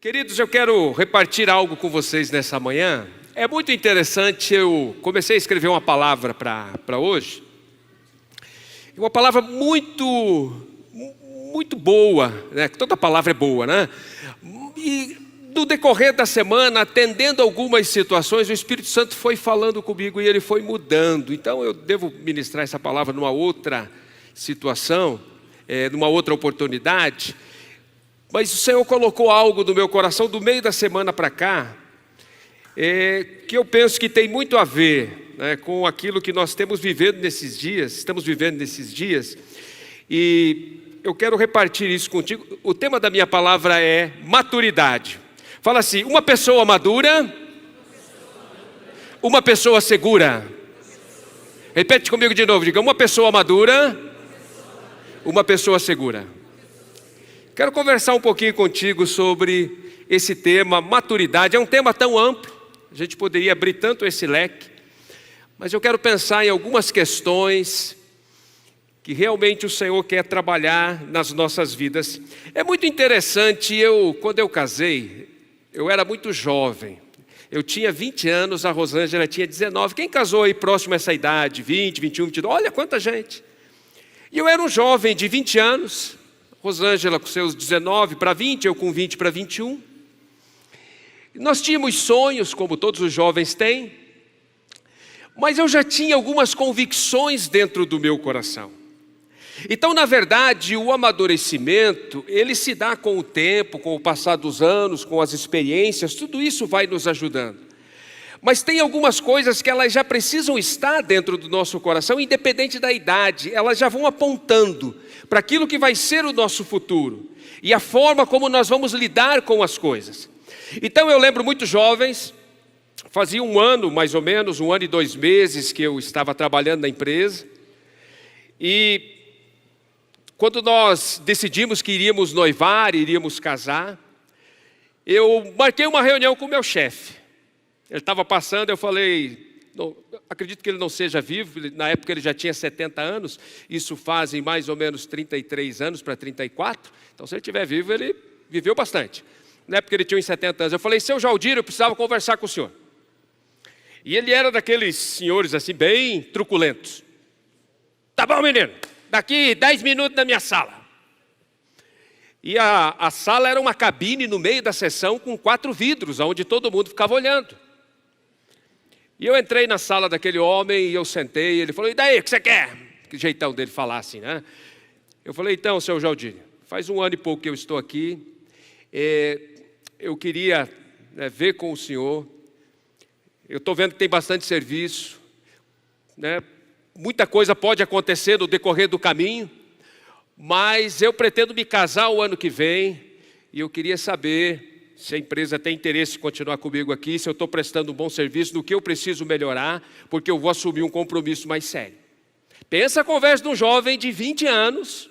Queridos, eu quero repartir algo com vocês nessa manhã. É muito interessante, eu comecei a escrever uma palavra para hoje. Uma palavra muito boa, né? Toda palavra é boa, né? E no decorrer da semana, atendendo algumas situações, o Espírito Santo foi falando comigo e ele foi mudando. Então eu devo ministrar essa palavra numa outra situação, numa outra oportunidade. Mas o Senhor colocou algo no meu coração do meio da semana para cá, que eu penso que tem muito a ver, né, com aquilo que nós estamos vivendo nesses dias, e eu quero repartir isso contigo. O tema da minha palavra é maturidade. Fala assim: uma pessoa madura, uma pessoa segura. Repete comigo de novo, diga: uma pessoa madura, uma pessoa segura. Quero conversar um pouquinho contigo sobre esse tema, maturidade. É um tema tão amplo, a gente poderia abrir tanto esse leque, mas eu quero pensar em algumas questões que realmente o Senhor quer trabalhar nas nossas vidas. É muito interessante, quando eu casei, eu era muito jovem. Eu tinha 20 anos, a Rosângela tinha 19. Quem casou aí próximo a essa idade? 20, 21, 22, olha quanta gente. E eu era um jovem de 20 anos, Rosângela com seus 19 para 20, eu com 20 para 21. Nós tínhamos sonhos, como todos os jovens têm, mas eu já tinha algumas convicções dentro do meu coração. Então, na verdade, o amadurecimento, ele se dá com o tempo, com o passar dos anos, com as experiências, tudo isso vai nos ajudando. Mas tem algumas coisas que elas já precisam estar dentro do nosso coração, independente da idade, elas já vão apontando para aquilo que vai ser o nosso futuro e a forma como nós vamos lidar com as coisas. Então eu lembro muito jovens, fazia um ano mais ou menos, 1 ano e 2 meses que eu estava trabalhando na empresa, e quando nós decidimos que iríamos noivar, iríamos casar, eu marquei uma reunião com o meu chefe. Ele estava passando, eu falei, não, acredito que ele não seja vivo, na época ele já tinha 70 anos, isso fazem mais ou menos 33 anos para 34, então se ele estiver vivo, ele viveu bastante. Na época ele tinha uns 70 anos, eu falei: seu Jaldir, eu precisava conversar com o senhor. E ele era daqueles senhores assim, bem truculentos. Tá bom, menino, daqui 10 minutos na minha sala. E a sala era uma cabine no meio da sessão com 4 vidros, onde todo mundo ficava olhando. E eu entrei na sala daquele homem e eu sentei, ele falou: e daí, o que você quer? Que jeitão dele falar assim, né? Eu falei: então, seu Jaldir, faz 1 ano e pouco que eu estou aqui, eu queria ver com o senhor, eu estou vendo que tem bastante serviço, né? Muita coisa pode acontecer no decorrer do caminho, mas eu pretendo me casar o ano que vem, e eu queria saber se a empresa tem interesse em continuar comigo aqui, se eu estou prestando um bom serviço, no que eu preciso melhorar, porque eu vou assumir um compromisso mais sério. Pensa a conversa de um jovem de 20 anos.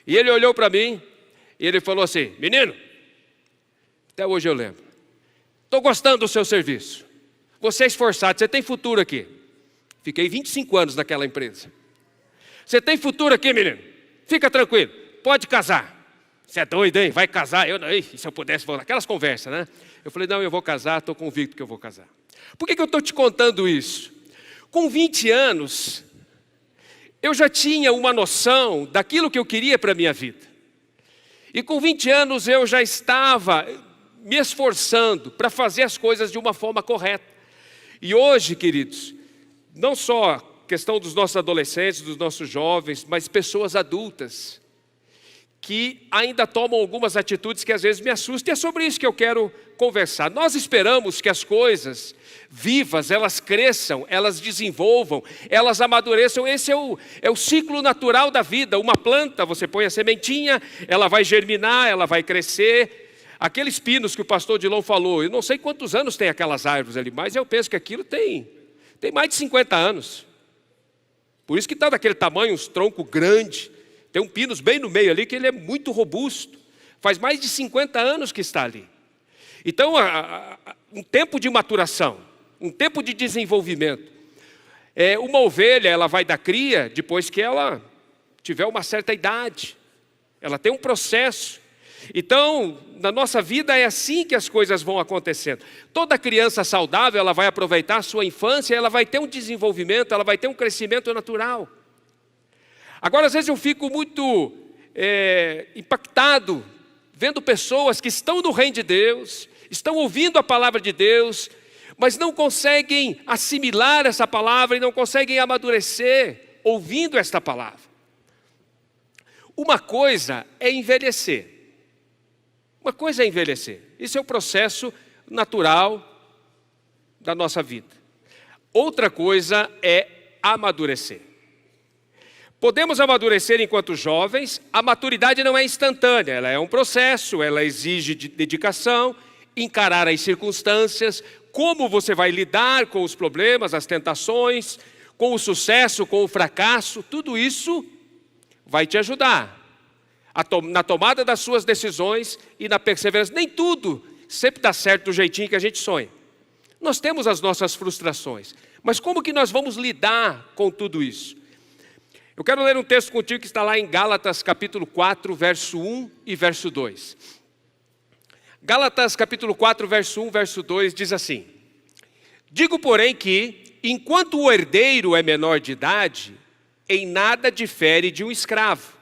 E ele olhou para mim, e ele falou assim: menino, até hoje eu lembro, estou gostando do seu serviço, você é esforçado, você tem futuro aqui. Fiquei 25 anos naquela empresa. Você tem futuro aqui, menino, fica tranquilo, pode casar. Você é doido, hein? Vai casar? Eu não, se eu pudesse voltar. Aquelas conversas, né? Eu falei: não, eu vou casar, estou convicto que eu vou casar. Por que eu estou te contando isso? Com 20 anos, eu já tinha uma noção daquilo que eu queria para a minha vida. E com 20 anos eu já estava me esforçando para fazer as coisas de uma forma correta. E hoje, queridos, não só questão dos nossos adolescentes, dos nossos jovens, mas pessoas adultas, que ainda tomam algumas atitudes que às vezes me assustam, e é sobre isso que eu quero conversar. Nós esperamos que as coisas vivas, elas cresçam, elas desenvolvam, elas amadureçam. Esse é o ciclo natural da vida. Uma planta, você põe a sementinha, ela vai germinar, ela vai crescer. Aqueles pinos que o pastor Dilon falou, eu não sei quantos anos tem aquelas árvores ali, mas eu penso que aquilo tem mais de 50 anos. Por isso que está daquele tamanho, uns troncos grandes. Tem um pinus bem no meio ali, que ele é muito robusto. Faz mais de 50 anos que está ali. Então, um tempo de maturação, um tempo de desenvolvimento. Uma ovelha, ela vai dar cria depois que ela tiver uma certa idade. Ela tem um processo. Então, na nossa vida é assim que as coisas vão acontecendo. Toda criança saudável, ela vai aproveitar a sua infância, ela vai ter um desenvolvimento, ela vai ter um crescimento natural. Agora, às vezes eu fico muito impactado, vendo pessoas que estão no reino de Deus, estão ouvindo a palavra de Deus, mas não conseguem assimilar essa palavra e não conseguem amadurecer ouvindo esta palavra. Uma coisa é envelhecer. Uma coisa é envelhecer. Isso é o processo natural da nossa vida. Outra coisa é amadurecer. Podemos amadurecer enquanto jovens. A maturidade não é instantânea, ela é um processo, ela exige dedicação, encarar as circunstâncias, como você vai lidar com os problemas, as tentações, com o sucesso, com o fracasso, tudo isso vai te ajudar na tomada das suas decisões e na perseverança. Nem tudo sempre dá certo do jeitinho que a gente sonha. Nós temos as nossas frustrações, mas como que nós vamos lidar com tudo isso? Eu quero ler um texto contigo que está lá em Gálatas capítulo 4, verso 1 e verso 2. Gálatas capítulo 4, verso 1, verso 2 diz assim: digo, porém, que, enquanto o herdeiro é menor de idade, em nada difere de um escravo,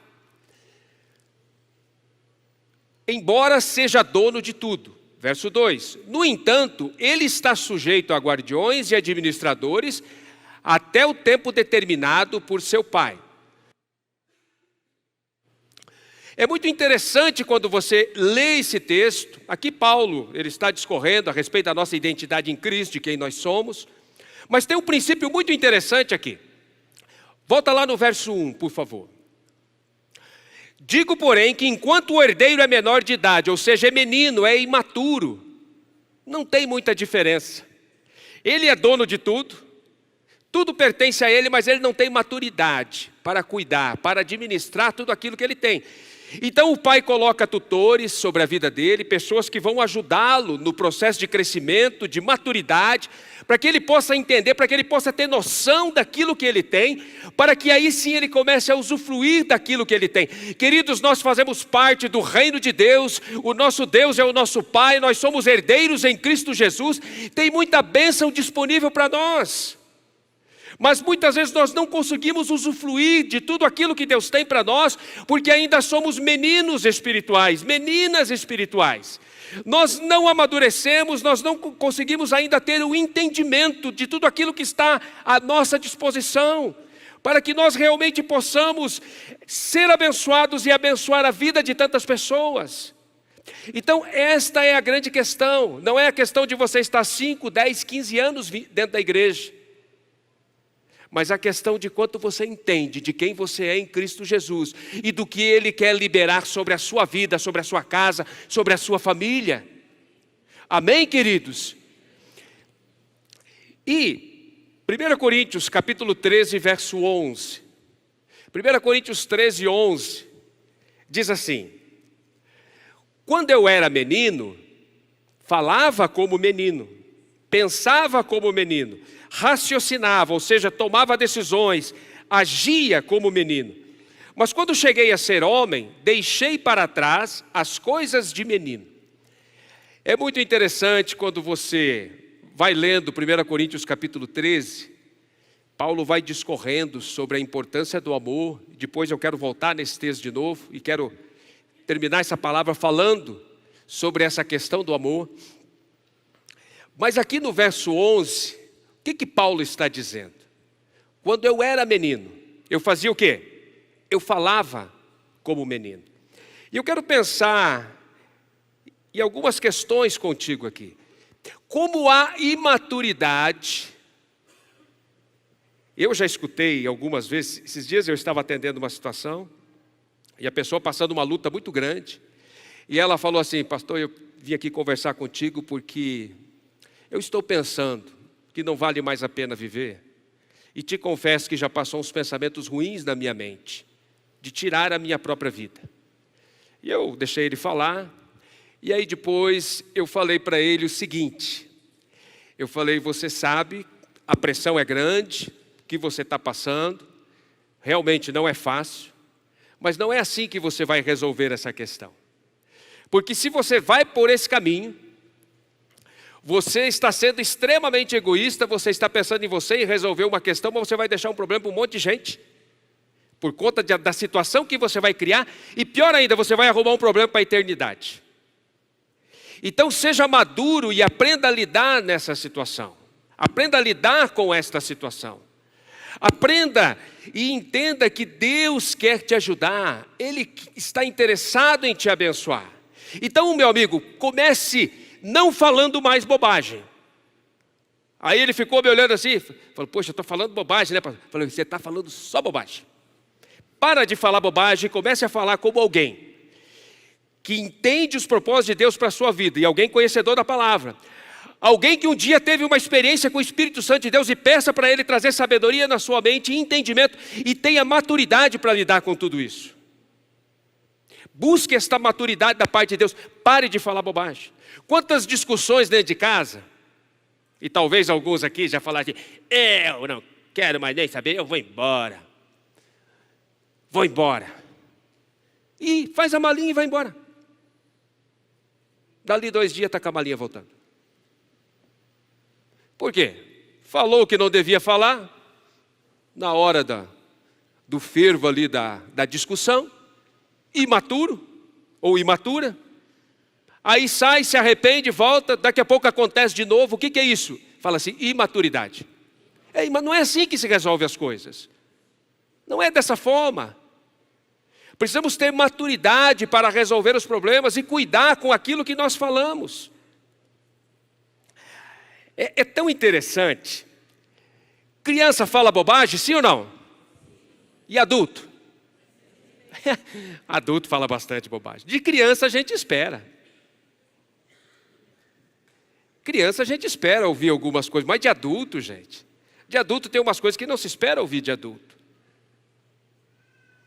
embora seja dono de tudo. Verso 2: no entanto, ele está sujeito a guardiões e administradores até o tempo determinado por seu pai. É muito interessante quando você lê esse texto. Aqui Paulo, ele está discorrendo a respeito da nossa identidade em Cristo, de quem nós somos. Mas tem um princípio muito interessante aqui. Volta lá no verso 1, por favor. Digo, porém, que enquanto o herdeiro é menor de idade, ou seja, é menino, é imaturo, não tem muita diferença. Ele é dono de tudo, tudo pertence a ele, mas ele não tem maturidade para cuidar, para administrar tudo aquilo que ele tem. Então o pai coloca tutores sobre a vida dele, pessoas que vão ajudá-lo no processo de crescimento, de maturidade, para que ele possa entender, para que ele possa ter noção daquilo que ele tem, para que aí sim ele comece a usufruir daquilo que ele tem. Queridos, nós fazemos parte do reino de Deus, o nosso Deus é o nosso Pai, nós somos herdeiros em Cristo Jesus, tem muita bênção disponível para nós. Mas muitas vezes nós não conseguimos usufruir de tudo aquilo que Deus tem para nós, porque ainda somos meninos espirituais, meninas espirituais. Nós não amadurecemos, nós não conseguimos ainda ter o entendimento de tudo aquilo que está à nossa disposição, para que nós realmente possamos ser abençoados e abençoar a vida de tantas pessoas. Então esta é a grande questão, não é a questão de você estar 5, 10, 15 anos dentro da igreja, mas a questão de quanto você entende de quem você é em Cristo Jesus e do que Ele quer liberar sobre a sua vida, sobre a sua casa, sobre a sua família. Amém, queridos? E 1 Coríntios capítulo 13, verso 11. 1 Coríntios 13, 11 diz assim: quando eu era menino, falava como menino, pensava como menino, raciocinava, ou seja, tomava decisões, agia como menino. Mas quando cheguei a ser homem, deixei para trás as coisas de menino. É muito interessante quando você vai lendo 1 Coríntios capítulo 13, Paulo vai discorrendo sobre a importância do amor. Depois eu quero voltar nesse texto de novo e quero terminar essa palavra falando sobre essa questão do amor. Mas aqui no verso 11, o que Paulo está dizendo? Quando eu era menino, eu fazia o quê? Eu falava como menino. E eu quero pensar em algumas questões contigo aqui. Como a imaturidade, eu já escutei algumas vezes, esses dias eu estava atendendo uma situação, e a pessoa passando uma luta muito grande, e ela falou assim: pastor, eu vim aqui conversar contigo porque eu estou pensando que não vale mais a pena viver, e te confesso que já passou uns pensamentos ruins na minha mente, de tirar a minha própria vida. E eu deixei ele falar, e aí depois eu falei para ele o seguinte, eu falei: você sabe, a pressão é grande, que você está passando, realmente não é fácil, mas não é assim que você vai resolver essa questão. Porque se você vai por esse caminho, você está sendo extremamente egoísta, você está pensando em você e resolver uma questão, mas você vai deixar um problema para um monte de gente. Por conta da situação que você vai criar, e pior ainda, você vai arrumar um problema para a eternidade. Então seja maduro e aprenda a lidar nessa situação. Aprenda a lidar com esta situação. Aprenda e entenda que Deus quer te ajudar. Ele está interessado em te abençoar. Então, meu amigo, comece não falando mais bobagem. Aí ele ficou me olhando assim, falou, poxa, eu estou falando bobagem, né? Eu falei, você está falando só bobagem. Para de falar bobagem e comece a falar como alguém que entende os propósitos de Deus para a sua vida, e alguém conhecedor da palavra. Alguém que um dia teve uma experiência com o Espírito Santo de Deus, e peça para Ele trazer sabedoria na sua mente, entendimento, e tenha maturidade para lidar com tudo isso. Busque esta maturidade da parte de Deus. Pare de falar bobagem. Quantas discussões dentro de casa, e talvez alguns aqui já falaram assim, eu não quero mais nem saber, eu vou embora. Vou embora. E faz a malinha e vai embora. Dali 2 dias está com a malinha voltando. Por quê? Falou o que não devia falar, na hora do fervo ali da discussão, imaturo ou imatura, aí sai, se arrepende, volta, daqui a pouco acontece de novo. O que é isso? Fala assim, imaturidade. Mas não é assim que se resolve as coisas. Não é dessa forma. Precisamos ter maturidade para resolver os problemas e cuidar com aquilo que nós falamos. É tão interessante. Criança fala bobagem, sim ou não? E adulto? Adulto fala bastante bobagem. De criança a gente espera. Criança a gente espera ouvir algumas coisas, mas de adulto, gente. De adulto tem umas coisas que não se espera ouvir de adulto.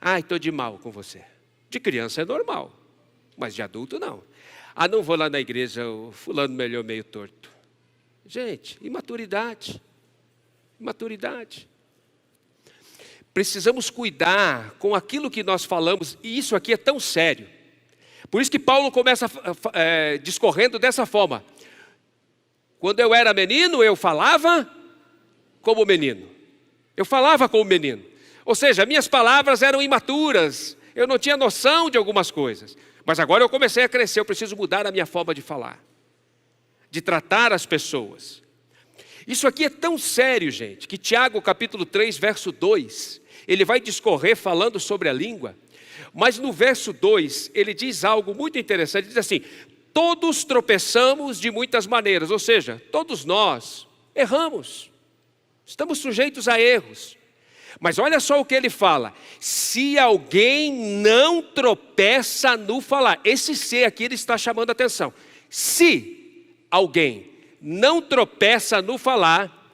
Ai, estou de mal com você. De criança é normal, mas de adulto não. Não vou lá na igreja, o fulano melhor meio torto. Gente, imaturidade. Imaturidade. Precisamos cuidar com aquilo que nós falamos, e isso aqui é tão sério. Por isso que Paulo começa discorrendo dessa forma. Quando eu era menino, eu falava como menino. Eu falava como menino. Ou seja, minhas palavras eram imaturas. Eu não tinha noção de algumas coisas. Mas agora eu comecei a crescer, eu preciso mudar a minha forma de falar. De tratar as pessoas. Isso aqui é tão sério, gente, que Tiago capítulo 3, verso 2, ele vai discorrer falando sobre a língua. Mas no verso 2, ele diz algo muito interessante, ele diz assim, todos tropeçamos de muitas maneiras, ou seja, todos nós erramos, estamos sujeitos a erros. Mas olha só o que ele fala, se alguém não tropeça no falar, esse se aqui ele está chamando a atenção, se alguém não tropeça no falar,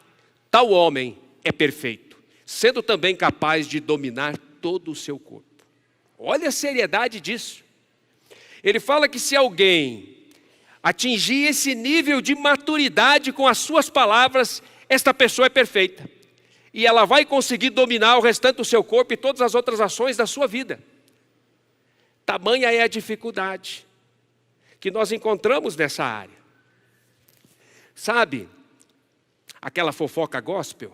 tal homem é perfeito, sendo também capaz de dominar todo o seu corpo. Olha a seriedade disso. Ele fala que se alguém atingir esse nível de maturidade com as suas palavras, esta pessoa é perfeita. E ela vai conseguir dominar o restante do seu corpo e todas as outras ações da sua vida. Tamanha é a dificuldade que nós encontramos nessa área. Sabe, aquela fofoca gospel?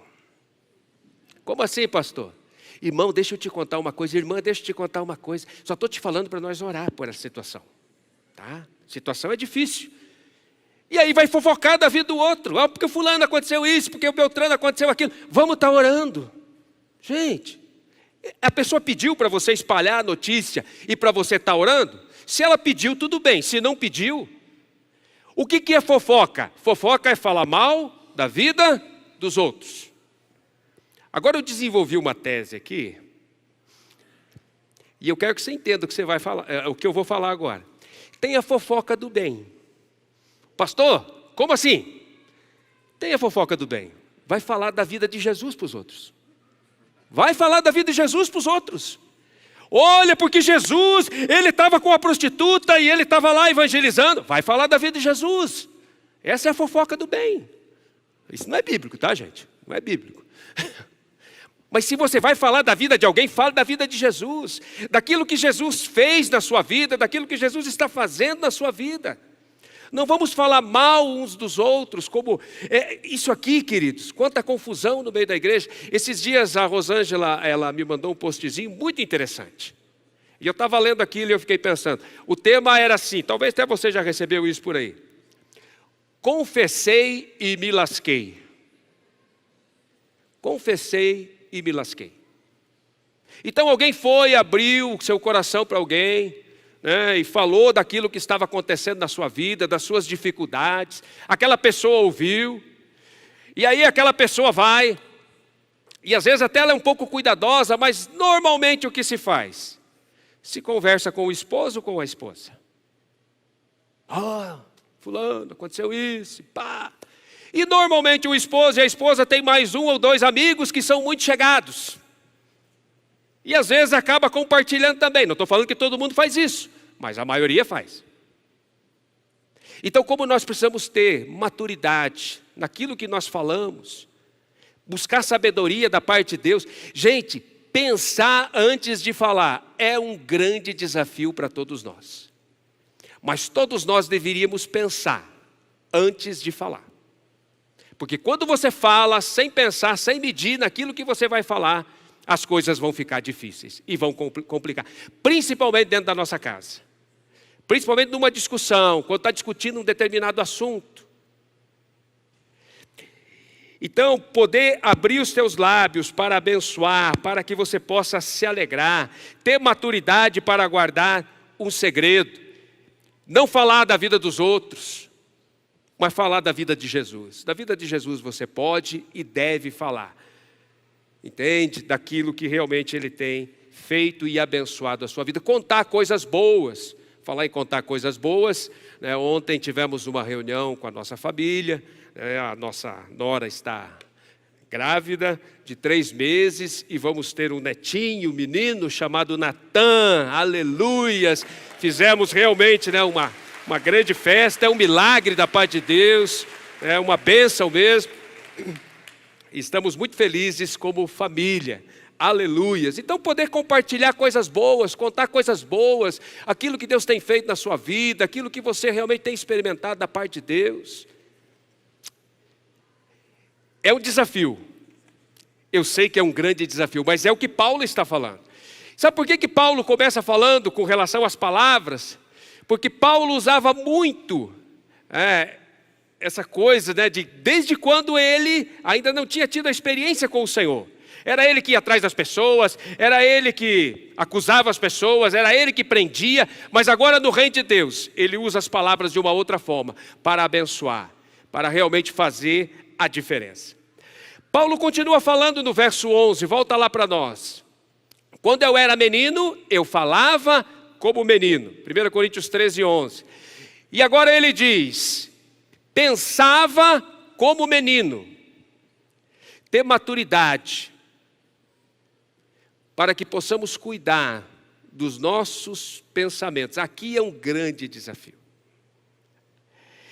Como assim, pastor? Irmão, deixa eu te contar uma coisa. Irmã, deixa eu te contar uma coisa. Só estou te falando para nós orar por essa situação. Tá? A situação é difícil. E aí vai fofocar da vida do outro. Porque o fulano aconteceu isso, porque o Beltrano aconteceu aquilo. Vamos estar orando. Gente, a pessoa pediu para você espalhar a notícia e para você estar orando? Se ela pediu, tudo bem. Se não pediu, o que é fofoca? Fofoca é falar mal da vida dos outros. Agora eu desenvolvi uma tese aqui, e eu quero que você entenda o que você vai falar, o que eu vou falar agora. Tem a fofoca do bem. Pastor, como assim? Tem a fofoca do bem. Vai falar da vida de Jesus para os outros. Vai falar da vida de Jesus para os outros. Olha, porque Jesus, ele estava com a prostituta e ele estava lá evangelizando. Vai falar da vida de Jesus. Essa é a fofoca do bem. Isso não é bíblico, tá, gente? Não é bíblico. Mas se você vai falar da vida de alguém, fale da vida de Jesus, daquilo que Jesus fez na sua vida, daquilo que Jesus está fazendo na sua vida. Não vamos falar mal uns dos outros, como isso aqui, queridos, quanta confusão no meio da igreja. Esses dias a Rosângela, ela me mandou um postzinho muito interessante. E eu estava lendo aquilo e eu fiquei pensando, o tema era assim, talvez até você já recebeu isso por aí. Confessei e me lasquei. Confessei e me lasquei. Então alguém foi, abriu seu coração para alguém, né, e falou daquilo que estava acontecendo na sua vida, das suas dificuldades. Aquela pessoa ouviu, e aí aquela pessoa vai, e às vezes até ela é um pouco cuidadosa, mas normalmente o que se faz? Se conversa com o esposo ou com a esposa. Fulano, aconteceu isso, pá. E normalmente o esposo e a esposa têm mais um ou dois amigos que são muito chegados. E às vezes acaba compartilhando também. Não estou falando que todo mundo faz isso, mas a maioria faz. Então, como nós precisamos ter maturidade naquilo que nós falamos, buscar sabedoria da parte de Deus. Gente, pensar antes de falar é um grande desafio para todos nós. Mas todos nós deveríamos pensar antes de falar. Porque quando você fala sem pensar, sem medir naquilo que você vai falar, as coisas vão ficar difíceis e vão complicar. Principalmente dentro da nossa casa. Principalmente numa discussão, quando está discutindo um determinado assunto. Então, poder abrir os teus lábios para abençoar, para que você possa se alegrar, ter maturidade para guardar um segredo. Não falar da vida dos outros, mas falar da vida de Jesus. Da vida de Jesus você pode e deve falar. Entende? Daquilo que realmente Ele tem feito e abençoado a sua vida. Contar coisas boas. Falar em contar coisas boas, né? Ontem tivemos uma reunião com a nossa família, né? A nossa nora está grávida de 3 meses e vamos ter um netinho, um menino chamado Natan, aleluias. Fizemos realmente, né, uma grande festa, é um milagre da parte de Deus, é uma bênção mesmo. Estamos muito felizes como família, aleluias. Então poder compartilhar coisas boas, contar coisas boas, aquilo que Deus tem feito na sua vida, aquilo que você realmente tem experimentado da parte de Deus. É um desafio, eu sei que é um grande desafio, mas é o que Paulo está falando. Sabe por que Paulo começa falando com relação às palavras? Porque Paulo usava muito essa coisa, né, desde quando ele ainda não tinha tido a experiência com o Senhor. Era ele que ia atrás das pessoas, era ele que acusava as pessoas, era ele que prendia, mas agora no reino de Deus, ele usa as palavras de uma outra forma, para abençoar, para realmente fazer a diferença. Paulo continua falando no verso 11, volta lá para nós. Quando eu era menino, eu falava como menino. 1 Coríntios 13, 11. E agora ele diz, pensava como menino. Ter maturidade, para que possamos cuidar dos nossos pensamentos. Aqui é um grande desafio.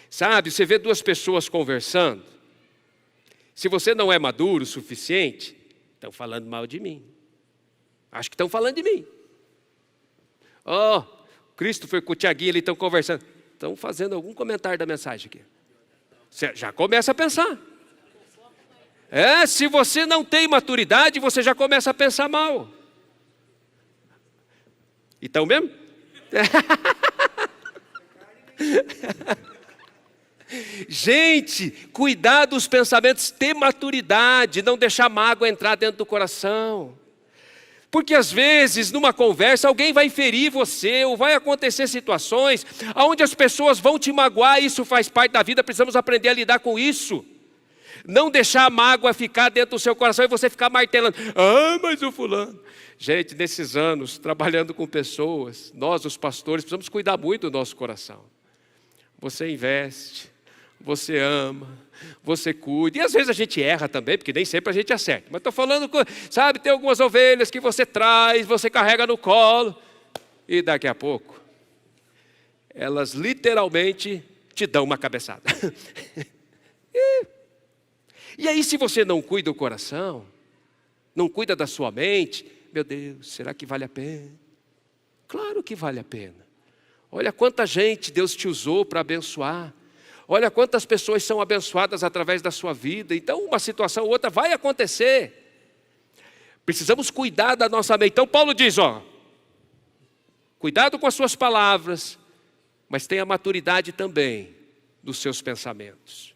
Sabe, você vê 2 pessoas conversando, se você não é maduro o suficiente, estão falando mal de mim. Acho que estão falando de mim. Cristo foi com o Tiaguinho, eles estão conversando. Estão fazendo algum comentário da mensagem aqui. Você já começa a pensar. Se você não tem maturidade, você já começa a pensar mal. Então mesmo? Gente, cuidar dos pensamentos, ter maturidade, não deixar mágoa entrar dentro do coração. Porque às vezes, numa conversa, alguém vai ferir você, ou vai acontecer situações onde as pessoas vão te magoar, isso faz parte da vida, precisamos aprender a lidar com isso. Não deixar a mágoa ficar dentro do seu coração e você ficar martelando. Mas o fulano. Gente, nesses anos, trabalhando com pessoas, nós, os pastores, precisamos cuidar muito do nosso coração. Você investe, você ama, você cuida. E às vezes a gente erra também, porque nem sempre a gente acerta. Mas estou falando, sabe, tem algumas ovelhas que você traz, você carrega no colo. E daqui a pouco, elas literalmente te dão uma cabeçada. E aí, se você não cuida do coração, não cuida da sua mente, meu Deus, será que vale a pena? Claro que vale a pena. Olha quanta gente Deus te usou para abençoar. Olha quantas pessoas são abençoadas através da sua vida. Então uma situação ou outra vai acontecer. Precisamos cuidar da nossa mente. Então Paulo diz, cuidado com as suas palavras, mas tenha maturidade também dos seus pensamentos.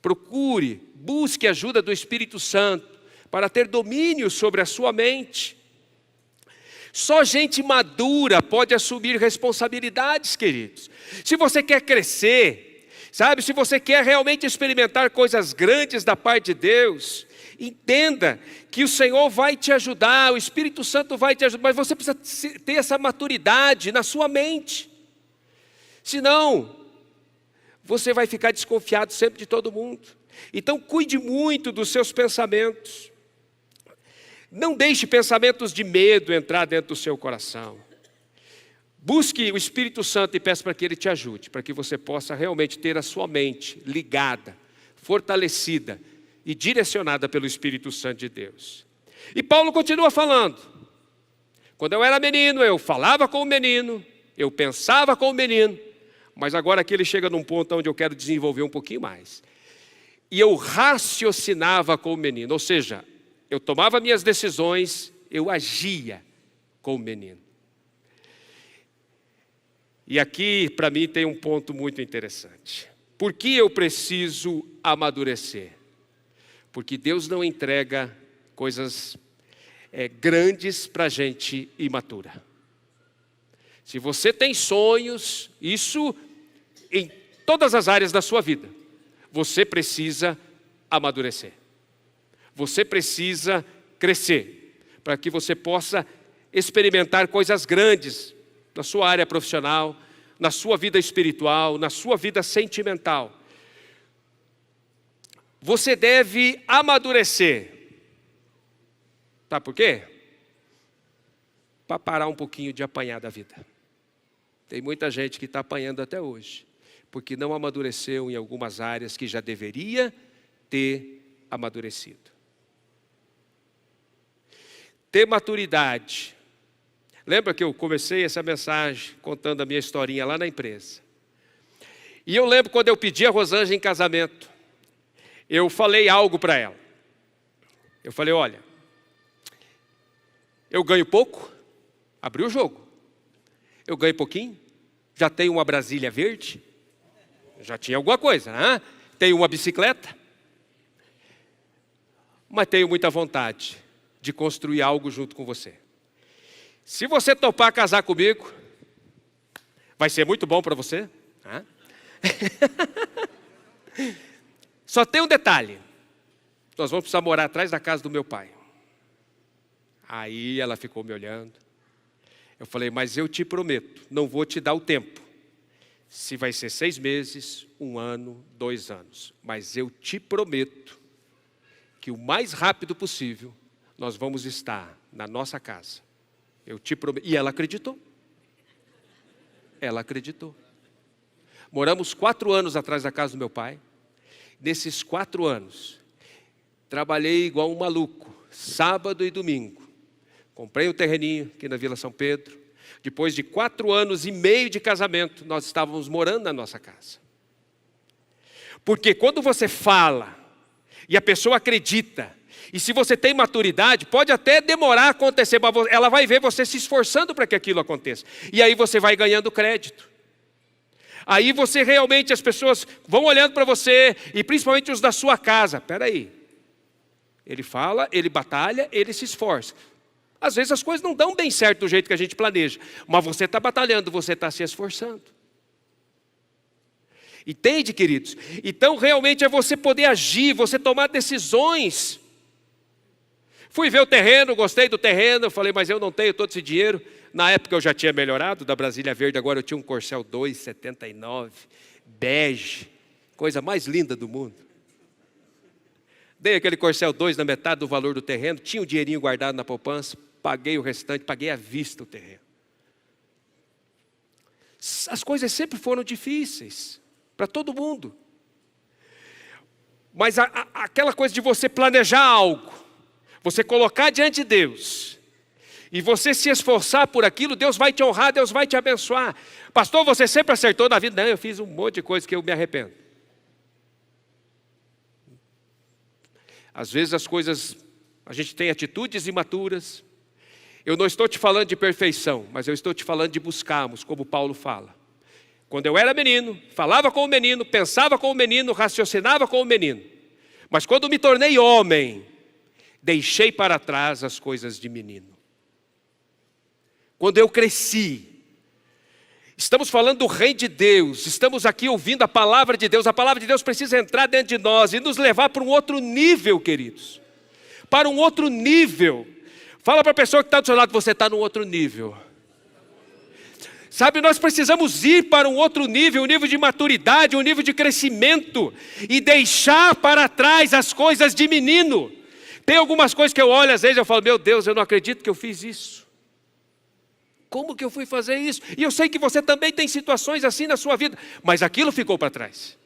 Procure, busque a ajuda do Espírito Santo para ter domínio sobre a sua mente. Só gente madura pode assumir responsabilidades, queridos. Se você quer crescer, sabe, se você quer realmente experimentar coisas grandes da parte de Deus, entenda que o Senhor vai te ajudar, o Espírito Santo vai te ajudar, mas você precisa ter essa maturidade na sua mente. Senão, você vai ficar desconfiado sempre de todo mundo. Então cuide muito dos seus pensamentos. Não deixe pensamentos de medo entrar dentro do seu coração. Busque o Espírito Santo e peça para que Ele te ajude, para que você possa realmente ter a sua mente ligada, fortalecida e direcionada pelo Espírito Santo de Deus. E Paulo continua falando. Quando eu era menino, eu falava como menino, eu pensava como menino, mas agora aqui ele chega num ponto onde eu quero desenvolver um pouquinho mais. E eu raciocinava como menino, ou seja, eu tomava minhas decisões, eu agia como menino. E aqui, para mim, tem um ponto muito interessante. Por que eu preciso amadurecer? Porque Deus não entrega coisas grandes para gente imatura. Se você tem sonhos, isso em todas as áreas da sua vida, você precisa amadurecer. Você precisa crescer, para que você possa experimentar coisas grandes na sua área profissional, na sua vida espiritual, na sua vida sentimental. Você deve amadurecer. Sabe por quê? Para parar um pouquinho de apanhar da vida. Tem muita gente que está apanhando até hoje, porque não amadureceu em algumas áreas que já deveria ter amadurecido. Ter maturidade. Lembra que eu comecei essa mensagem contando a minha historinha lá na empresa? E eu lembro quando eu pedi a Rosângela em casamento, eu falei algo para ela. Eu falei, olha, eu ganho pouco, abri o jogo. Eu ganho pouquinho, já tenho uma Brasília verde, já tinha alguma coisa, né? Tenho uma bicicleta, mas tenho muita vontade de construir algo junto com você. Se você topar casar comigo, vai ser muito bom para você. Né? Só tem um detalhe, nós vamos precisar morar atrás da casa do meu pai. Aí ela ficou me olhando. Eu falei, mas eu te prometo, não vou te dar o tempo. Se vai ser 6 meses, 1 ano, 2 anos. Mas eu te prometo que o mais rápido possível, nós vamos estar na nossa casa. Eu te prometo. E ela acreditou. Ela acreditou. Moramos 4 anos atrás da casa do meu pai. Nesses 4 anos, trabalhei igual um maluco, sábado e domingo. Comprei um terreninho aqui na Vila São Pedro. Depois de 4 anos e meio de casamento, nós estávamos morando na nossa casa. Porque quando você fala e a pessoa acredita, e se você tem maturidade, pode até demorar a acontecer, mas ela vai ver você se esforçando para que aquilo aconteça. E aí você vai ganhando crédito. Aí você realmente, as pessoas vão olhando para você, e principalmente os da sua casa. Espera aí, ele fala, ele batalha, ele se esforça. Às vezes as coisas não dão bem certo do jeito que a gente planeja, mas você está batalhando, você está se esforçando. Entende, queridos? Então realmente é você poder agir, você tomar decisões. Fui ver o terreno, gostei do terreno, eu falei, mas eu não tenho todo esse dinheiro. Na época eu já tinha melhorado, da Brasília Verde, agora eu tinha um Corcel 2,79, bege, coisa mais linda do mundo. Dei aquele Corcel 2 na metade do valor do terreno, tinha o dinheirinho guardado na poupança, paguei o restante, paguei à vista o terreno. As coisas sempre foram difíceis, para todo mundo. Mas aquela coisa de você planejar algo, você colocar diante de Deus, e você se esforçar por aquilo, Deus vai te honrar, Deus vai te abençoar. Pastor, você sempre acertou na vida? Não, eu fiz um monte de coisa que eu me arrependo. Às vezes as coisas, a gente tem atitudes imaturas. Eu não estou te falando de perfeição, mas eu estou te falando de buscarmos, como Paulo fala. Quando eu era menino, falava com o menino, pensava com o menino, raciocinava com o menino. Mas quando me tornei homem, deixei para trás as coisas de menino. Quando eu cresci, estamos falando do Rei de Deus, estamos aqui ouvindo a palavra de Deus precisa entrar dentro de nós e nos levar para um outro nível, queridos. Para um outro nível. Fala para a pessoa que está do seu lado, você está num outro nível. Sabe, nós precisamos ir para um outro nível, um nível de maturidade, um nível de crescimento, e deixar para trás as coisas de menino. Tem algumas coisas que eu olho, às vezes eu falo, meu Deus, eu não acredito que eu fiz isso. Como que eu fui fazer isso? E eu sei que você também tem situações assim na sua vida, mas aquilo ficou para trás.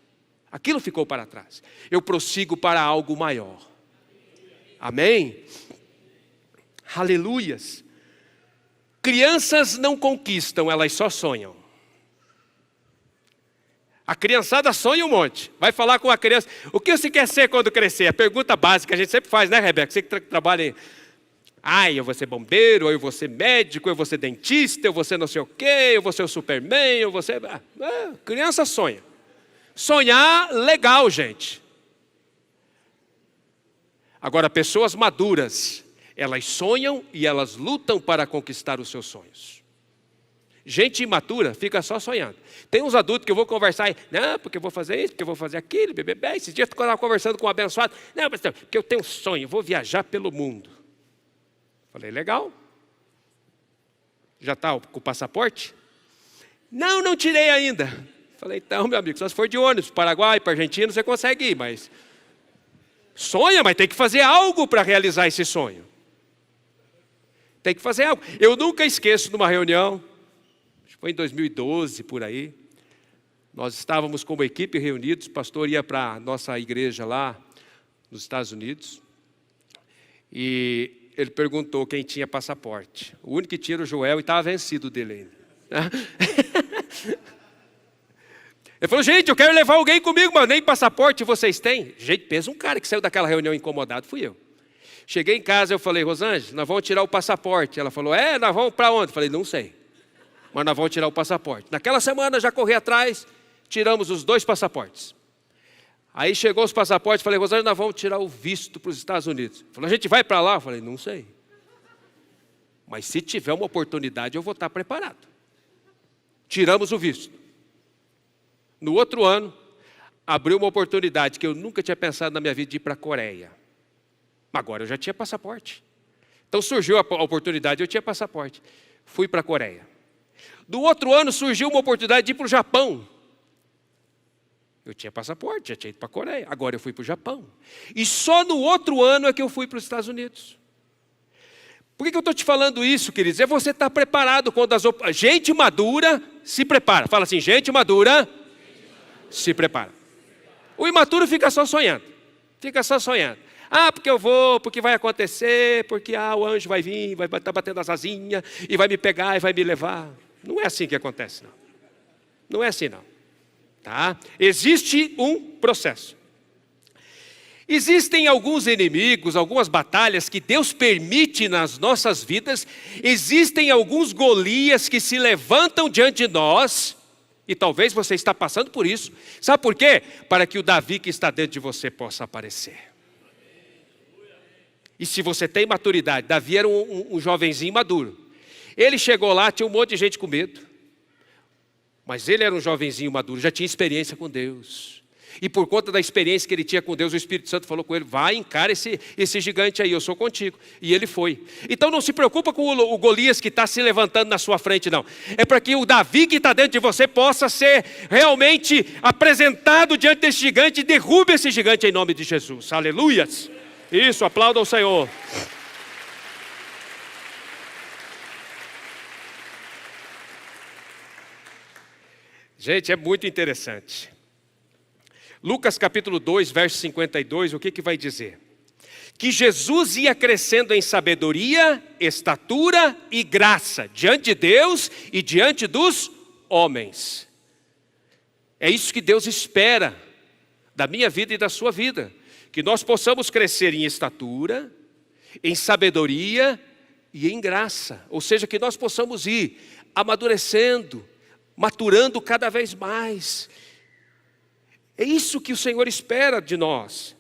Aquilo ficou para trás. Eu prossigo para algo maior. Amém? Aleluias. Crianças não conquistam, elas só sonham. A criançada sonha um monte. Vai falar com a criança, o que você quer ser quando crescer? A pergunta básica a gente sempre faz, né, Rebeca? Você que trabalha aí. Eu vou ser bombeiro, eu vou ser médico, eu vou ser dentista, eu vou ser não sei o quê, eu vou ser o Superman, eu vou ser... criança sonha. Sonhar, legal, gente. Agora, pessoas maduras, elas sonham e elas lutam para conquistar os seus sonhos. Gente imatura fica só sonhando. Tem uns adultos que eu vou conversar, não, porque eu vou fazer isso, porque eu vou fazer aquilo, bebê. Esses dias eu estava conversando com um abençoado, não, pastor, porque eu tenho um sonho, eu vou viajar pelo mundo. Falei, legal. Já está com o passaporte? Não, não tirei ainda. Falei, então, meu amigo, só se for de ônibus, Paraguai, para Argentina, você consegue ir, mas... sonha, mas tem que fazer algo para realizar esse sonho. Tem que fazer algo. Eu nunca esqueço de uma reunião, acho que foi em 2012, por aí. Nós estávamos como equipe reunidos, o pastor ia para a nossa igreja lá, nos Estados Unidos. E ele perguntou quem tinha passaporte. O único que tinha era o Joel e estava vencido dele ainda. Ele falou, gente, eu quero levar alguém comigo, mas nem passaporte vocês têm. Gente, pensa um cara que saiu daquela reunião incomodado, fui eu. Cheguei em casa, eu falei, Rosângela, nós vamos tirar o passaporte. Ela falou, nós vamos para onde? Eu falei, não sei, mas nós vamos tirar o passaporte. Naquela semana, já corri atrás, tiramos os 2 passaportes. Aí chegou os passaportes, falei, Rosângela, nós vamos tirar o visto para os Estados Unidos. Falou, a gente vai para lá? Eu falei, não sei. Mas se tiver uma oportunidade, eu vou estar preparado. Tiramos o visto. No outro ano, abriu uma oportunidade que eu nunca tinha pensado na minha vida de ir para a Coreia. Agora eu já tinha passaporte. Então surgiu a oportunidade, eu tinha passaporte. Fui para a Coreia. No outro ano surgiu uma oportunidade de ir para o Japão. Eu tinha passaporte, já tinha ido para a Coreia. Agora eu fui para o Japão. E só no outro ano é que eu fui para os Estados Unidos. Por que eu estou te falando isso, queridos? É você estar preparado quando gente madura se prepara. Fala assim, gente madura se prepara. O imaturo fica só sonhando. Fica só sonhando. Porque eu vou, porque vai acontecer, porque o anjo vai vir, vai estar batendo as asinhas e vai me pegar e vai me levar. Não é assim que acontece, não. Não é assim, não. Tá? Existe um processo. Existem alguns inimigos, algumas batalhas que Deus permite nas nossas vidas. Existem alguns Golias que se levantam diante de nós. E talvez você está passando por isso. Sabe por quê? Para que o Davi que está dentro de você possa aparecer. E se você tem maturidade, Davi era um jovenzinho maduro. Ele chegou lá, tinha um monte de gente com medo. Mas ele era um jovenzinho maduro, já tinha experiência com Deus. E por conta da experiência que ele tinha com Deus, o Espírito Santo falou com ele, vai, encara esse gigante aí, eu sou contigo. E ele foi. Então não se preocupa com o Golias que está se levantando na sua frente, não. É para que o Davi que está dentro de você possa ser realmente apresentado diante desse gigante e derrube esse gigante em nome de Jesus. Aleluias. Isso, aplauda ao Senhor. Gente, é muito interessante. Lucas capítulo 2, verso 52, o que vai dizer? que Jesus ia crescendo em sabedoria, estatura e graça, diante de Deus e diante dos homens. É isso que Deus espera da minha vida e da sua vida, que nós possamos crescer em estatura, em sabedoria e em graça, ou seja, que nós possamos ir amadurecendo, maturando cada vez mais. É isso que o Senhor espera de nós.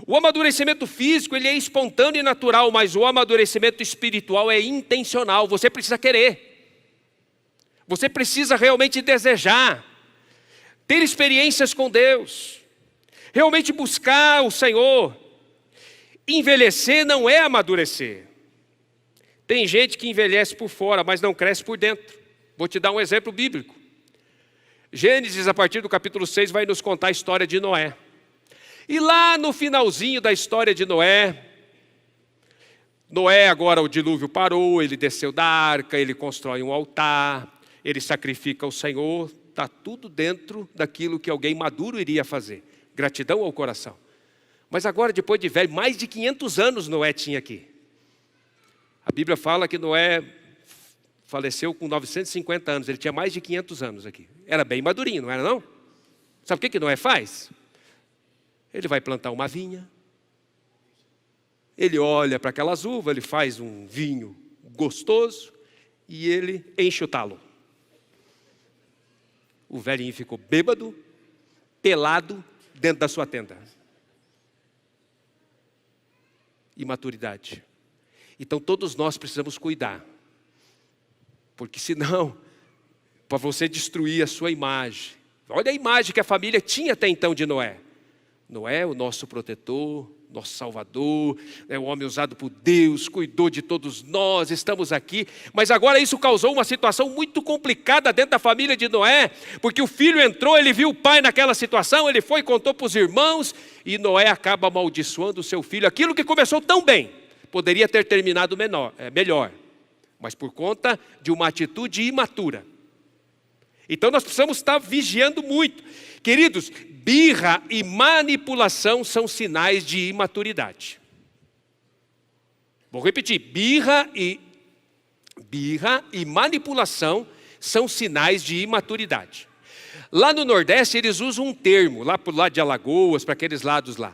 O amadurecimento físico, ele é espontâneo e natural, mas o amadurecimento espiritual é intencional. Você precisa querer. Você precisa realmente desejar. Ter experiências com Deus. Realmente buscar o Senhor. Envelhecer não é amadurecer. Tem gente que envelhece por fora, mas não cresce por dentro. Vou te dar um exemplo bíblico. Gênesis, a partir do capítulo 6, vai nos contar a história de Noé. E lá no finalzinho da história de Noé, agora o dilúvio parou, ele desceu da arca, ele constrói um altar, ele sacrifica ao Senhor, está tudo dentro daquilo que alguém maduro iria fazer. Gratidão ao coração. Mas agora, depois de velho, mais de 500 anos Noé tinha aqui. A Bíblia fala que Noé faleceu com 950 anos, ele tinha mais de 500 anos aqui. Era bem madurinho, não era não? Sabe o que Noé faz? Ele vai plantar uma vinha, ele olha para aquelas uvas, ele faz um vinho gostoso e ele enche o talo. O velhinho ficou bêbado, pelado dentro da sua tenda. Imaturidade. Então todos nós precisamos cuidar, porque senão, para você destruir a sua imagem. Olha a imagem que a família tinha até então de Noé. Noé, o nosso protetor, nosso salvador, é o homem usado por Deus, cuidou de todos nós, estamos aqui. Mas agora isso causou uma situação muito complicada dentro da família de Noé, porque o filho entrou, ele viu o pai naquela situação, ele foi e contou para os irmãos, e Noé acaba amaldiçoando o seu filho. Aquilo que começou tão bem, poderia ter terminado melhor, mas por conta de uma atitude imatura. Então nós precisamos estar vigiando muito. Queridos, birra e manipulação são sinais de imaturidade. Vou repetir, birra e manipulação são sinais de imaturidade. Lá no Nordeste eles usam um termo, lá para o lado de Alagoas, para aqueles lados lá.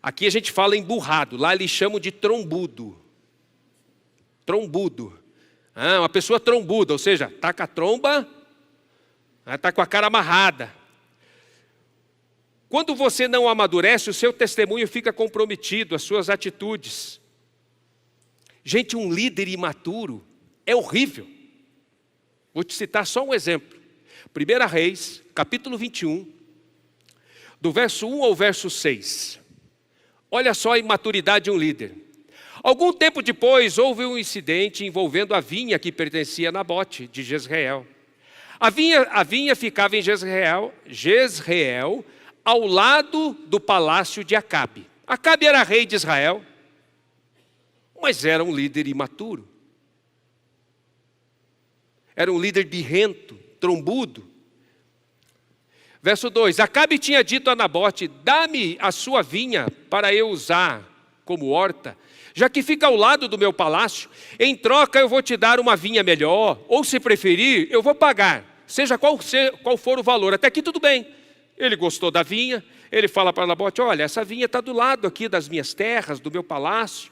Aqui a gente fala emburrado, lá eles chamam de trombudo. Trombudo. Uma pessoa trombuda, ou seja, está com a tromba, está com a cara amarrada. Quando você não amadurece, o seu testemunho fica comprometido, as suas atitudes. Gente, um líder imaturo é horrível. Vou te citar só um exemplo. 1 Reis, capítulo 21, do verso 1 ao verso 6. Olha só a imaturidade de um líder. Algum tempo depois, houve um incidente envolvendo a vinha que pertencia a Nabote, de Jezreel. A vinha ficava em Jezreel, ao lado do palácio de Acabe. Acabe era rei de Israel, mas era um líder imaturo. Era um líder birrento, trombudo. Verso 2, Acabe tinha dito a Nabote, dá-me a sua vinha para eu usar como horta, já que fica ao lado do meu palácio, em troca eu vou te dar uma vinha melhor, ou se preferir, eu vou pagar, seja qual for o valor, até aqui tudo bem. Ele gostou da vinha, ele fala para Nabote, olha, essa vinha está do lado aqui das minhas terras, do meu palácio,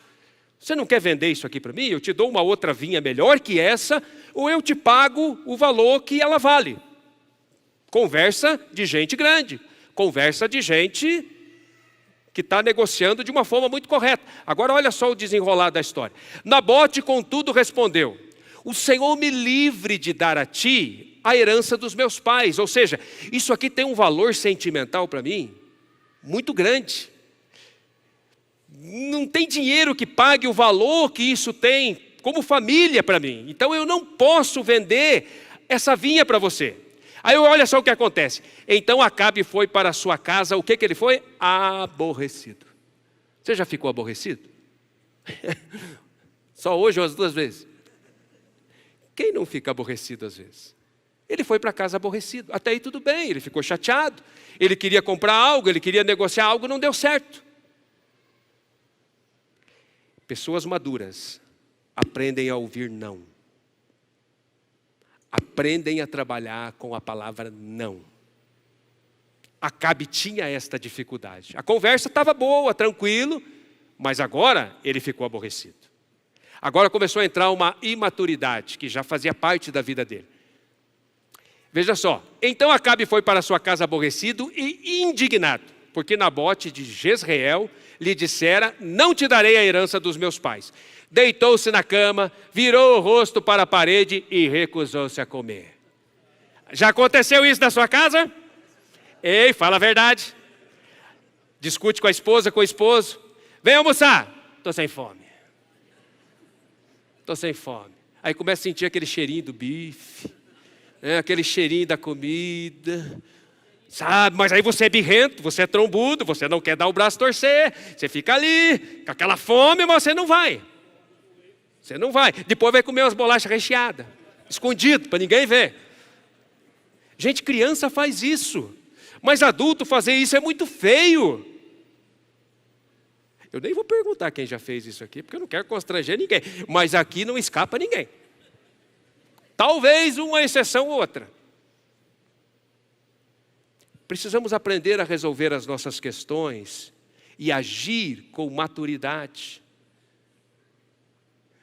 você não quer vender isso aqui para mim? Eu te dou uma outra vinha melhor que essa, ou eu te pago o valor que ela vale. Conversa de gente grande, conversa de gente que está negociando de uma forma muito correta. Agora olha só o desenrolar da história. Nabote, contudo, respondeu, o Senhor me livre de dar a ti a herança dos meus pais. Ou seja, isso aqui tem um valor sentimental para mim muito grande. Não tem dinheiro que pague o valor que isso tem como família para mim. Então eu não posso vender essa vinha para você. Aí olha só o que acontece. Então Acabe foi para a sua casa, o que ele foi? Aborrecido. Você já ficou aborrecido? Só hoje ou as duas vezes? Quem não fica aborrecido às vezes? Ele foi para casa aborrecido. Até aí tudo bem, ele ficou chateado. Ele queria comprar algo, ele queria negociar algo, não deu certo. Pessoas maduras aprendem a ouvir não. Aprendem a trabalhar com a palavra não. Acabe tinha esta dificuldade. A conversa estava boa, tranquilo, mas agora ele ficou aborrecido. Agora começou a entrar uma imaturidade que já fazia parte da vida dele. Veja só, então Acabe foi para sua casa aborrecido e indignado, porque Nabote de Jezreel lhe dissera: não te darei a herança dos meus pais. Deitou-se na cama, virou o rosto para a parede e recusou-se a comer. Já aconteceu isso na sua casa? Ei, fala a verdade. Discute com a esposa, com o esposo. Vem almoçar. Estou sem fome. Estou sem fome. Aí começa a sentir aquele cheirinho do bife, aquele cheirinho da comida. Sabe, mas aí você é birrento, você é trombudo, você não quer dar o braço torcer. Você fica ali, com aquela fome, mas você não vai. Você não vai. Depois vai comer umas bolachas recheadas, escondido, para ninguém ver. Gente, criança faz isso. Mas adulto fazer isso é muito feio. Eu nem vou perguntar quem já fez isso aqui, porque eu não quero constranger ninguém. Mas aqui não escapa ninguém. Talvez uma exceção ou outra. Precisamos aprender a resolver as nossas questões e agir com maturidade.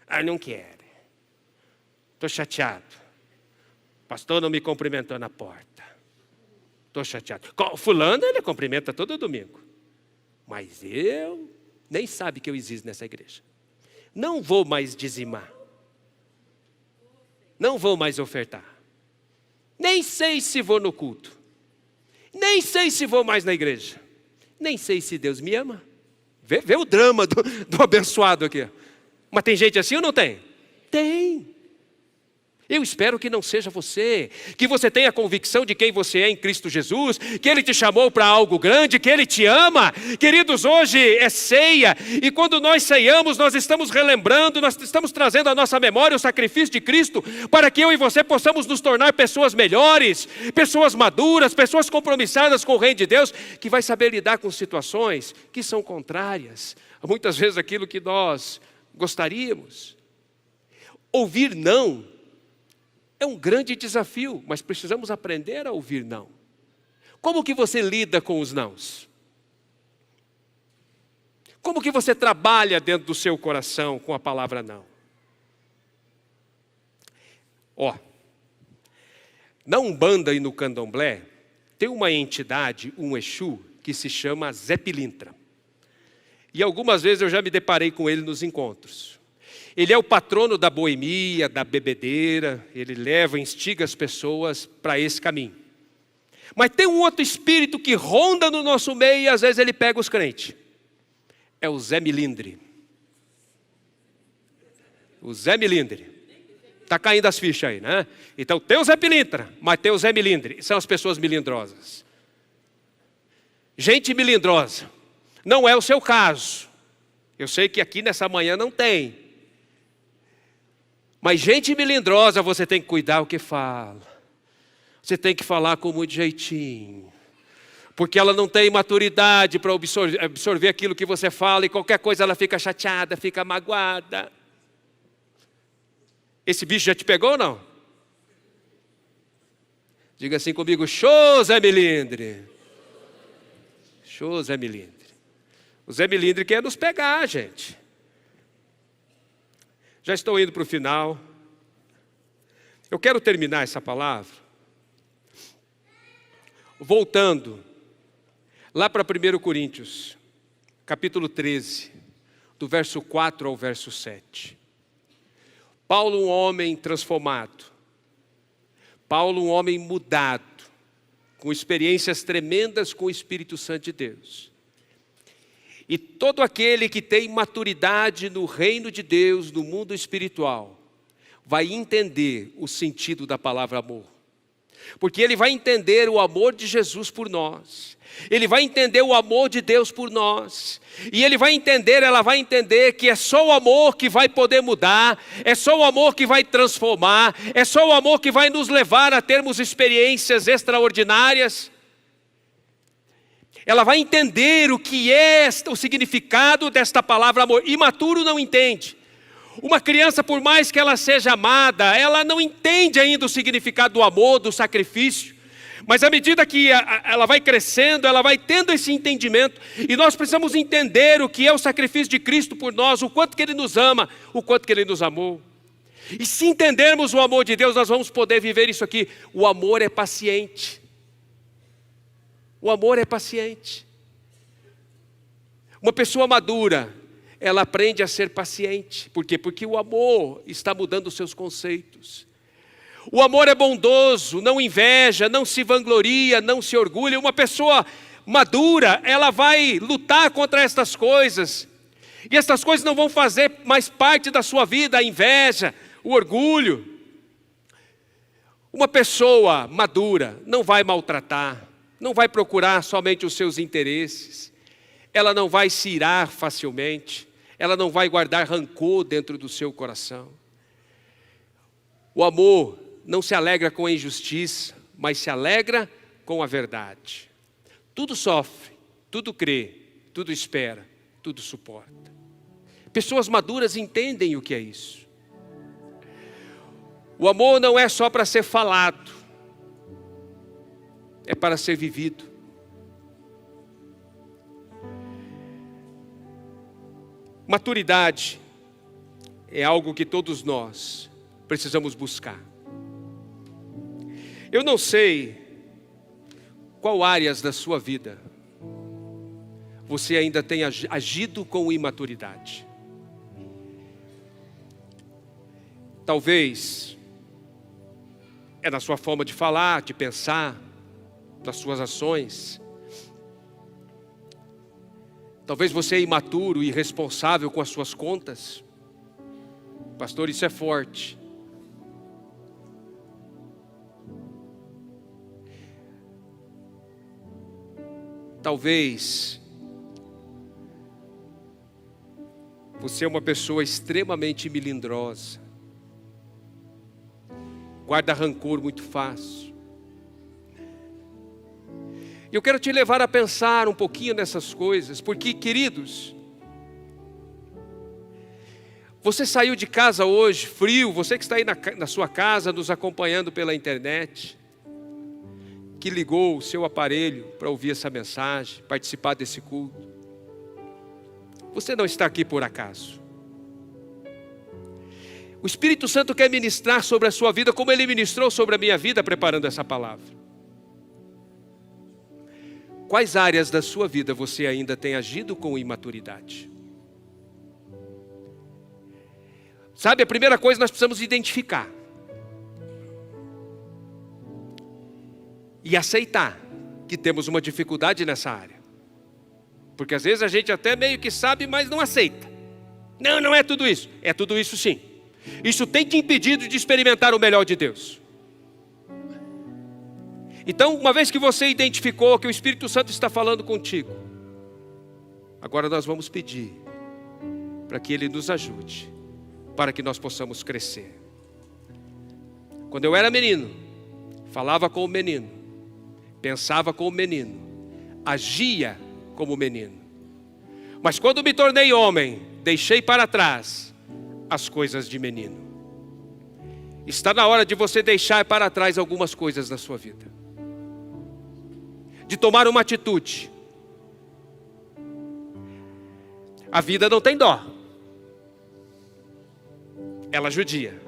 Ah, não quero. Estou chateado. O pastor não me cumprimentou na porta. Estou chateado. Fulano, ele cumprimenta todo domingo. Mas eu nem sabe que eu existo nessa igreja. Não vou mais dizimar. Não vou mais ofertar. Nem sei se vou no culto. Nem sei se vou mais na igreja. Nem sei se Deus me ama. Vê o drama do abençoado aqui. Mas tem gente assim ou não tem? Tem. Eu espero que não seja você, que você tenha a convicção de quem você é em Cristo Jesus, que Ele te chamou para algo grande, que Ele te ama. Queridos, hoje é ceia, e quando nós ceiamos, nós estamos relembrando, nós estamos trazendo à nossa memória o sacrifício de Cristo, para que eu e você possamos nos tornar pessoas melhores, pessoas maduras, pessoas compromissadas com o reino de Deus, que vai saber lidar com situações que são contrárias, muitas vezes aquilo que nós gostaríamos. Ouvir não é um grande desafio, mas precisamos aprender a ouvir não. Como que você lida com os nãos? Como que você trabalha dentro do seu coração com a palavra não? Na Umbanda e no Candomblé, tem uma entidade, um Exu, que se chama Zé Pilintra. E algumas vezes eu já me deparei com ele nos encontros. Ele é o patrono da boemia, da bebedeira, ele leva, instiga as pessoas para esse caminho. Mas tem um outro espírito que ronda no nosso meio e às vezes ele pega os crentes. É o Zé Milindre. O Zé Milindre. Está caindo as fichas aí, né? Então tem o Zé Pilintra, mas tem o Zé Milindre. São as pessoas milindrosas. Gente milindrosa. Não é o seu caso. Eu sei que aqui nessa manhã não tem. Mas gente melindrosa, você tem que cuidar o que fala. Você tem que falar com muito jeitinho. Porque ela não tem maturidade para absorver aquilo que você fala. E qualquer coisa ela fica chateada, fica magoada. Esse bicho já te pegou ou não? Diga assim comigo: show, Zé Milindre. Show, Zé Milindre. O Zé Milindre quer nos pegar, gente. Já estou indo para o final. Eu quero terminar essa palavra voltando lá para 1 Coríntios, capítulo 13, do verso 4 ao verso 7. Paulo, um homem transformado. Paulo, um homem mudado, com experiências tremendas com o Espírito Santo de Deus. E todo aquele que tem maturidade no reino de Deus, no mundo espiritual, vai entender o sentido da palavra amor. Porque ele vai entender o amor de Jesus por nós. Ele vai entender o amor de Deus por nós. E ele vai entender, ela vai entender que é só o amor que vai poder mudar, é só o amor que vai transformar, é só o amor que vai nos levar a termos experiências extraordinárias. Ela vai entender o que é o significado desta palavra amor. Imaturo não entende. Uma criança, por mais que ela seja amada, ela não entende ainda o significado do amor, do sacrifício. Mas à medida que ela vai crescendo, ela vai tendo esse entendimento. E nós precisamos entender o que é o sacrifício de Cristo por nós, o quanto que Ele nos ama, o quanto que Ele nos amou. E se entendermos o amor de Deus, nós vamos poder viver isso aqui. O amor é paciente. O amor é paciente. Uma pessoa madura, ela aprende a ser paciente. Por quê? Porque o amor está mudando os seus conceitos. O amor é bondoso, não inveja, não se vangloria, não se orgulha. Uma pessoa madura, ela vai lutar contra estas coisas. E estas coisas não vão fazer mais parte da sua vida, a inveja, o orgulho. Uma pessoa madura não vai maltratar, não vai procurar somente os seus interesses. Ela não vai se irar facilmente, ela não vai guardar rancor dentro do seu coração. O amor não se alegra com a injustiça, mas se alegra com a verdade. Tudo sofre, tudo crê, tudo espera, tudo suporta. Pessoas maduras entendem o que é isso. O amor não é só para ser falado, é para ser vivido. Maturidade é algo que todos nós precisamos buscar. Eu não sei qual áreas da sua vida você ainda tem agido com imaturidade. Talvez é na sua forma de falar, de pensar, das suas ações. Talvez você é imaturo e irresponsável com as suas contas. Pastor, isso é forte. Talvez você é uma pessoa extremamente melindrosa. Guarda rancor muito fácil. Eu quero te levar a pensar um pouquinho nessas coisas, porque, queridos, você saiu de casa hoje, frio, você que está aí na sua casa, nos acompanhando pela internet, que ligou o seu aparelho para ouvir essa mensagem, participar desse culto. Você não está aqui por acaso. O Espírito Santo quer ministrar sobre a sua vida, como Ele ministrou sobre a minha vida, preparando essa palavra. Quais áreas da sua vida você ainda tem agido com imaturidade? Sabe, a primeira coisa nós precisamos identificar. E aceitar que temos uma dificuldade nessa área. Porque às vezes a gente até meio que sabe, mas não aceita. Não, não é tudo isso. É tudo isso sim. Isso tem te impedido de experimentar o melhor de Deus. Então, uma vez que você identificou que o Espírito Santo está falando contigo, agora nós vamos pedir para que Ele nos ajude, para que nós possamos crescer. Quando eu era menino, falava como menino, pensava como menino, agia como menino. Mas quando me tornei homem, deixei para trás as coisas de menino. Está na hora de você deixar para trás algumas coisas na sua vida. De tomar uma atitude. A vida não tem dó. Ela judia.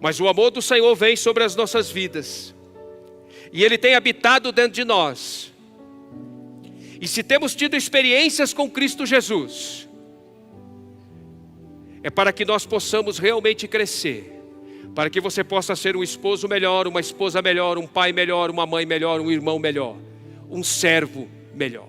Mas o amor do Senhor vem sobre as nossas vidas. E Ele tem habitado dentro de nós. E se temos tido experiências com Cristo Jesus, é para que nós possamos realmente crescer. Para que você possa ser um esposo melhor, uma esposa melhor, um pai melhor, uma mãe melhor, um irmão melhor, um servo melhor.